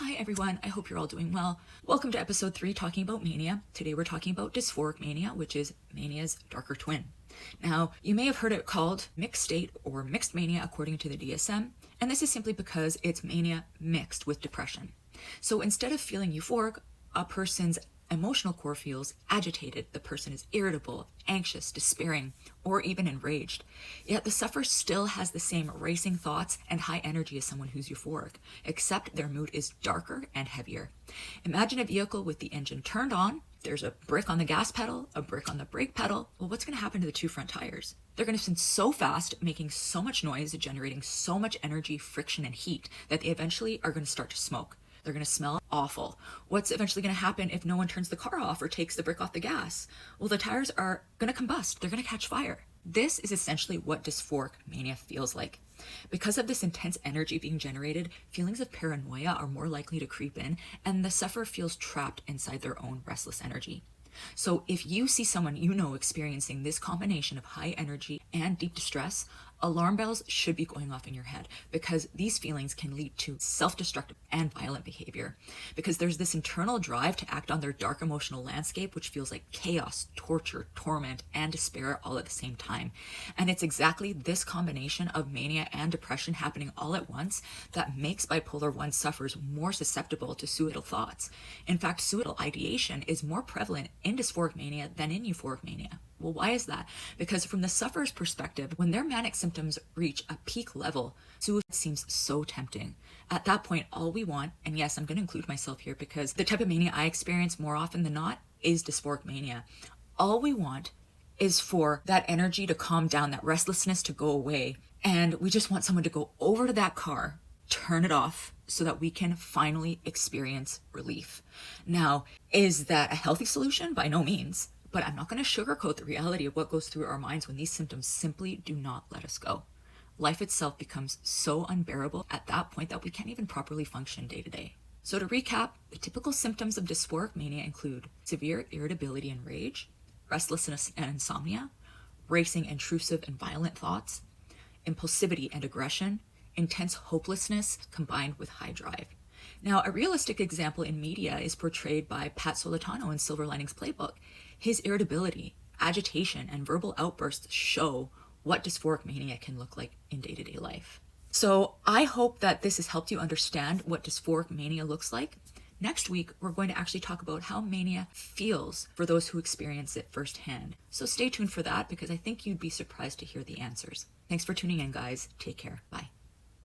Hi everyone, I hope you're all doing well. Welcome to episode 3 talking about mania. Today we're talking about dysphoric mania, which is mania's darker twin. Now, you may have heard it called mixed state or mixed mania according to the DSM, and this is simply because it's mania mixed with depression. So instead of feeling euphoric, a person's emotional core feels agitated, the person is irritable, anxious, despairing, or even enraged. Yet the sufferer still has the same racing thoughts and high energy as someone who's euphoric, except their mood is darker and heavier. Imagine a vehicle with the engine turned on, there's a brick on the gas pedal, a brick on the brake pedal. Well, what's going to happen to the two front tires? They're going to spin so fast, making so much noise, generating so much energy, friction, and heat that they eventually are going to start to smoke. They're going to smell awful. What's eventually going to happen if no one turns the car off or takes the brick off the gas? Well, the tires are going to combust. They're going to catch fire. This is essentially what dysphoric mania feels like. Because of this intense energy being generated, feelings of paranoia are more likely to creep in, and the sufferer feels trapped inside their own restless energy. So if you see someone you know experiencing this combination of high energy and deep distress, alarm bells should be going off in your head, because these feelings can lead to self-destructive and violent behavior, because there's this internal drive to act on their dark emotional landscape, which feels like chaos, torture, torment, and despair all at the same time. And it's exactly this combination of mania and depression happening all at once that makes bipolar 1 sufferers more susceptible to suicidal thoughts. In fact, suicidal ideation is more prevalent in dysphoric mania than in euphoric mania. Well, why is that? Because from the sufferer's perspective, when their manic symptoms reach a peak level, suicide seems so tempting. At that point, all we want, and yes, I'm going to include myself here because the type of mania I experience more often than not is dysphoric mania. All we want is for that energy to calm down, that restlessness to go away, and we just want someone to go over to that car, turn it off, so that we can finally experience relief. Now, is that a healthy solution? By no means. But I'm not going to sugarcoat the reality of what goes through our minds when these symptoms simply do not let us go. Life itself becomes so unbearable at that point that we can't even properly function day to day. So to recap, the typical symptoms of dysphoric mania include severe irritability and rage, restlessness and insomnia, racing, intrusive, and violent thoughts, impulsivity and aggression, intense hopelessness combined with high drive. Now, a realistic example in media is portrayed by Pat Solitano in Silver Linings Playbook. His irritability, agitation, and verbal outbursts show what dysphoric mania can look like in day-to-day life. So I hope that this has helped you understand what dysphoric mania looks like. Next week, we're going to actually talk about how mania feels for those who experience it firsthand. So stay tuned for that, because I think you'd be surprised to hear the answers. Thanks for tuning in, guys. Take care. Bye.